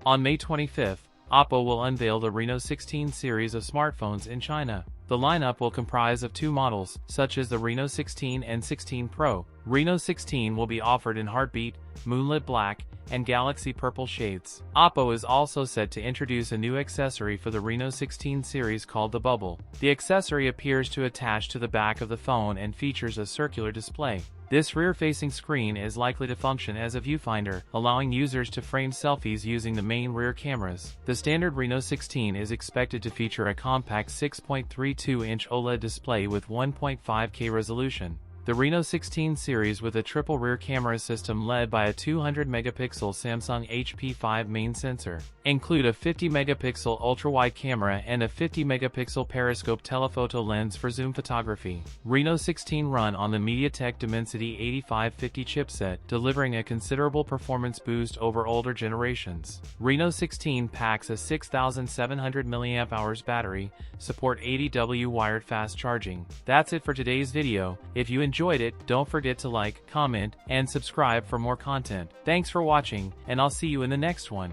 On May 25th, OPPO will unveil the Reno 16 series of smartphones in China. The lineup will comprise of two models, such as the Reno 16 and 16 Pro. Reno 16 will be offered in Heartbeat, Moonlit Black, and Galaxy Purple shades. OPPO is also set to introduce a new accessory for the Reno 16 series called the Bubble. The accessory appears to attach to the back of the phone and features a circular display. This rear-facing screen is likely to function as a viewfinder, allowing users to frame selfies using the main rear cameras. The standard Reno 16 is expected to feature a compact 6.32-inch OLED display with 1.5K resolution. The Reno 16 series with a triple rear camera system led by a 200-megapixel Samsung HP5 main sensor include a 50-megapixel ultra-wide camera and a 50-megapixel periscope telephoto lens for zoom photography. Reno 16 run on the MediaTek Dimensity 8550 chipset, delivering a considerable performance boost over older generations. Reno 16 packs a 6,700 mAh battery, support 80W wired fast charging. That's it for today's video. If you enjoyed it, don't forget to like, comment, and subscribe for more content. Thanks for watching, and I'll see you in the next one.